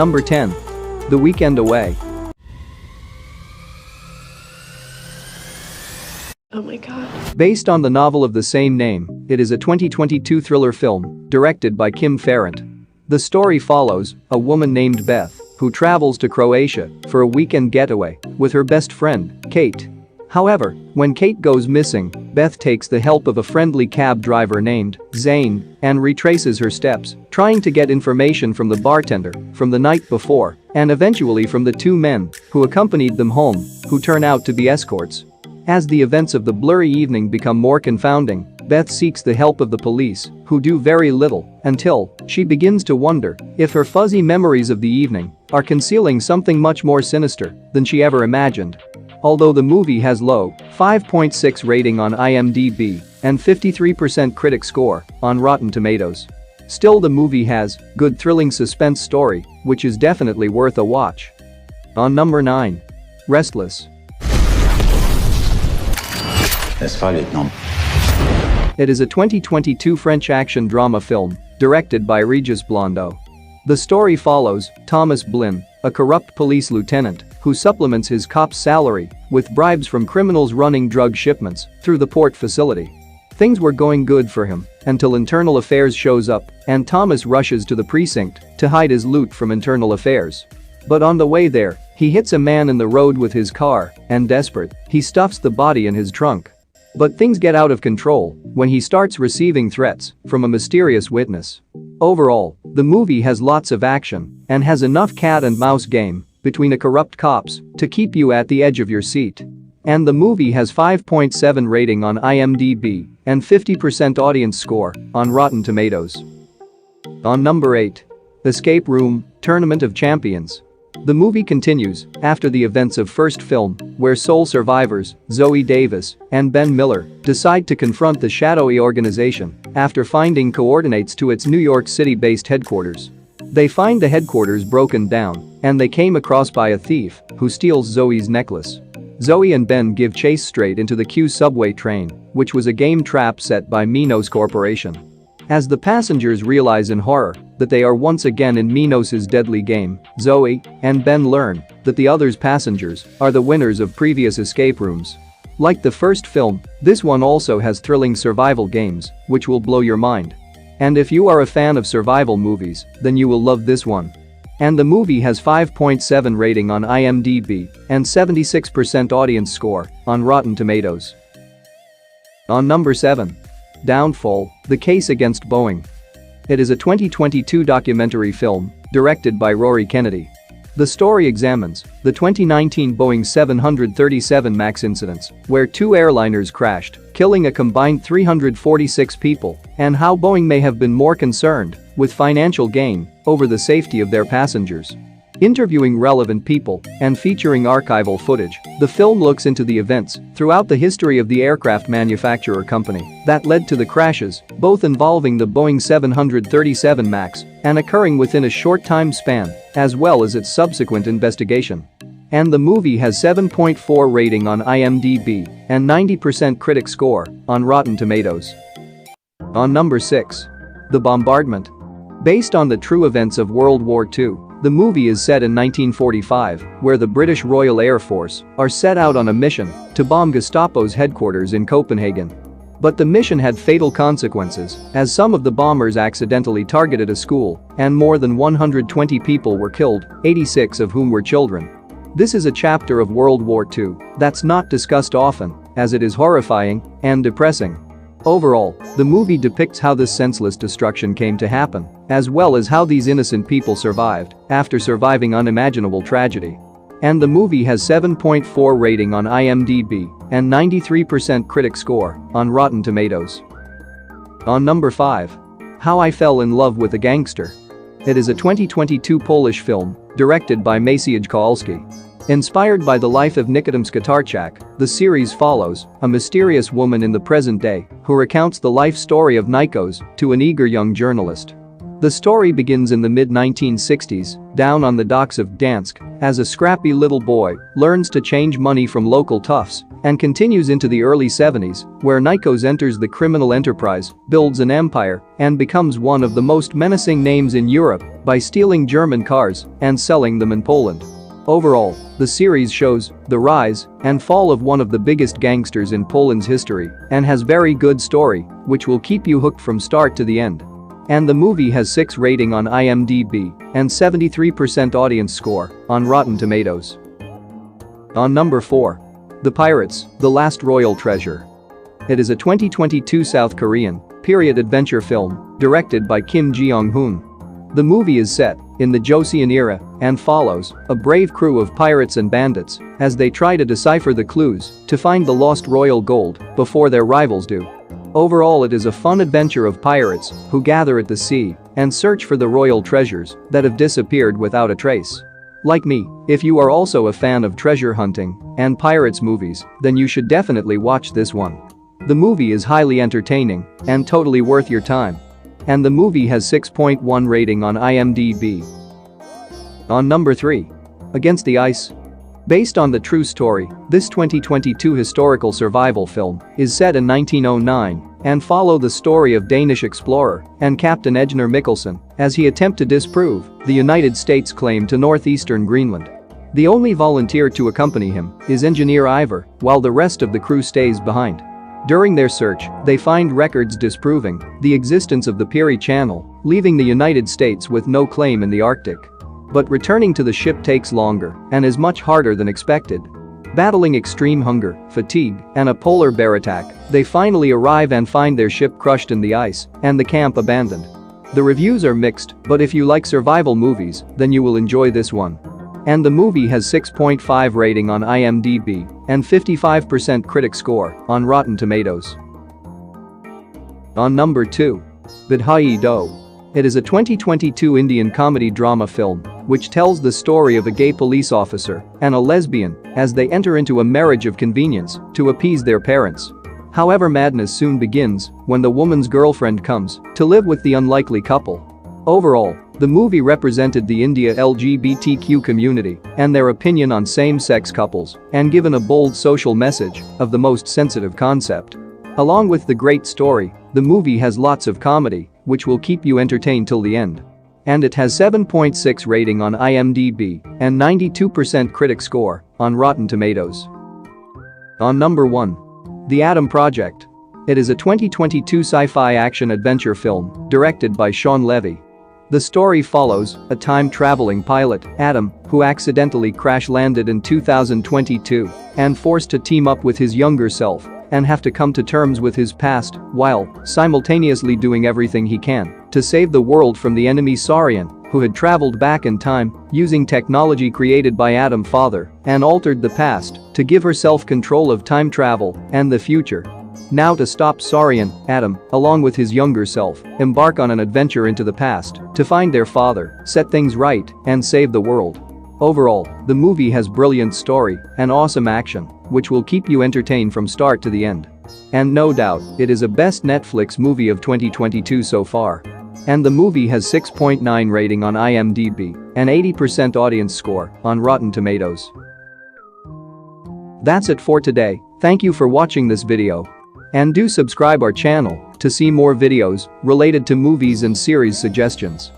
Number 10. The Weekend Away. Oh my god. Based on the novel of the same name, it is a 2022 thriller film directed by Kim Farrant. The story follows a woman named Beth who travels to Croatia for a weekend getaway with her best friend, Kate. However, when Kate goes missing, Beth takes the help of a friendly cab driver named Zane and retraces her steps, trying to get information from the bartender from the night before and eventually from the two men who accompanied them home, who turn out to be escorts. As the events of the blurry evening become more confounding, Beth seeks the help of the police, who do very little, until she begins to wonder if her fuzzy memories of the evening are concealing something much more sinister than she ever imagined. Although the movie has low 5.6 rating on IMDb and 53% critic score on Rotten Tomatoes. Still, the movie has good thrilling suspense story, which is definitely worth a watch. On number 9. Restless. N'est-ce pas, lieutenant? It is a 2022 French action drama film directed by Regis Blondeau. The story follows Thomas Blin, a corrupt police lieutenant who supplements his cop's salary with bribes from criminals running drug shipments through the port facility. Things were going good for him until Internal Affairs shows up and Thomas rushes to the precinct to hide his loot from Internal Affairs. But on the way there, he hits a man in the road with his car and, desperate, he stuffs the body in his trunk. But things get out of control when he starts receiving threats from a mysterious witness. Overall, the movie has lots of action and has enough cat and mouse game between the corrupt cops to keep you at the edge of your seat. And the movie has 5.7 rating on IMDb and 50% audience score on Rotten Tomatoes. On number 8. Escape Room: Tournament of Champions. The movie continues after the events of first film, where sole survivors, Zoe Davis and Ben Miller, decide to confront the shadowy organization after finding coordinates to its New York City-based headquarters. They find the headquarters broken down, and they came across by a thief who steals Zoe's necklace. Zoe and Ben give chase straight into the Q subway train, which was a game trap set by Minos Corporation. As the passengers realize in horror that they are once again in Minos' deadly game, Zoe and Ben learn that the other passengers are the winners of previous escape rooms. Like the first film, this one also has thrilling survival games, which will blow your mind. And if you are a fan of survival movies, then you will love this one. And the movie has 5.7 rating on IMDb and 76% audience score on Rotten Tomatoes. On number 7. Downfall: The Case Against Boeing. It is a 2022 documentary film directed by Rory Kennedy. The story examines the 2019 Boeing 737 MAX incidents, where two airliners crashed, killing a combined 346 people, and how Boeing may have been more concerned with financial gain over the safety of their passengers. Interviewing relevant people and featuring archival footage, the film looks into the events throughout the history of the aircraft manufacturer company that led to the crashes, both involving the Boeing 737 MAX and occurring within a short time span, as well as its subsequent investigation. And the movie has 7.4 rating on IMDb and 90% critic score on Rotten Tomatoes. On number 6. The Bombardment. Based on the true events of World War II, the movie is set in 1945, where the British Royal Air Force are set out on a mission to bomb Gestapo's headquarters in Copenhagen. But the mission had fatal consequences, as some of the bombers accidentally targeted a school, and more than 120 people were killed, 86 of whom were children. This is a chapter of World War II that's not discussed often, as it is horrifying and depressing. Overall, the movie depicts how this senseless destruction came to happen, as well as how these innocent people survived after surviving unimaginable tragedy. And the movie has 7.4 rating on IMDb and 93% critic score on Rotten Tomatoes. On number 5. How I Fell in Love with a Gangster. It is a 2022 Polish film directed by Maciej Kowalski. Inspired by the life of Nikodem Skatarczak, the series follows a mysterious woman in the present day who recounts the life story of Nikos to an eager young journalist. The story begins in the mid-1960s, down on the docks of Gdansk, as a scrappy little boy learns to change money from local toughs and continues into the early 70s, where Nikos enters the criminal enterprise, builds an empire, and becomes one of the most menacing names in Europe by stealing German cars and selling them in Poland. Overall, the series shows the rise and fall of one of the biggest gangsters in Poland's history and has very good story, which will keep you hooked from start to the end. And the movie has 6 rating on IMDb and 73% audience score on Rotten Tomatoes. On number 4. The Pirates: The Last Royal Treasure. It is a 2022 South Korean period adventure film directed by Kim Jeong-hoon. The movie is set in the Joseon era and follows a brave crew of pirates and bandits as they try to decipher the clues to find the lost royal gold before their rivals do. Overall, it is a fun adventure of pirates who gather at the sea and search for the royal treasures that have disappeared without a trace. Like me, if you are also a fan of treasure hunting and pirates movies, then you should definitely watch this one. The movie is highly entertaining and totally worth your time. And the movie has 6.1 rating on IMDb. On number 3. Against the Ice. Based on the true story, this 2022 historical survival film is set in 1909 and follow the story of Danish explorer and Captain Ejnar Mikkelsen as he attempts to disprove the United States' claim to northeastern Greenland. The only volunteer to accompany him is Engineer Ivar, while the rest of the crew stays behind. During their search, they find records disproving the existence of the Peary Channel, leaving the United States with no claim in the Arctic. But returning to the ship takes longer and is much harder than expected. Battling extreme hunger, fatigue, and a polar bear attack, they finally arrive and find their ship crushed in the ice and the camp abandoned. The reviews are mixed, but if you like survival movies, then you will enjoy this one. And the movie has 6.5 rating on IMDb and 55% critic score on Rotten Tomatoes. On number 2. Badhaai Do. It is a 2022 Indian comedy drama film which tells the story of a gay police officer and a lesbian as they enter into a marriage of convenience to appease their parents. However, madness soon begins when the woman's girlfriend comes to live with the unlikely couple. Overall, the movie represented the India LGBTQ community and their opinion on same-sex couples and given a bold social message of the most sensitive concept. Along with the great story, the movie has lots of comedy, which will keep you entertained till the end. And it has 7.6 rating on IMDb and 92% critic score on Rotten Tomatoes. On number 1. The Adam Project. It is a 2022 sci-fi action-adventure film directed by Shawn Levy. The story follows a time-traveling pilot, Adam, who accidentally crash-landed in 2022 and forced to team up with his younger self and have to come to terms with his past while simultaneously doing everything he can to save the world from the enemy Saurian, who had traveled back in time using technology created by Adam's father and altered the past to give herself control of time travel and the future. Now to stop Saurian, Adam, along with his younger self, embark on an adventure into the past to find their father, set things right, and save the world. Overall, the movie has brilliant story and awesome action, which will keep you entertained from start to the end. And no doubt, it is a best Netflix movie of 2022 so far. And the movie has 6.9 rating on IMDb and 80% audience score on Rotten Tomatoes. That's it for today. Thank you for watching this video. And do subscribe our channel to see more videos related to movies and series suggestions.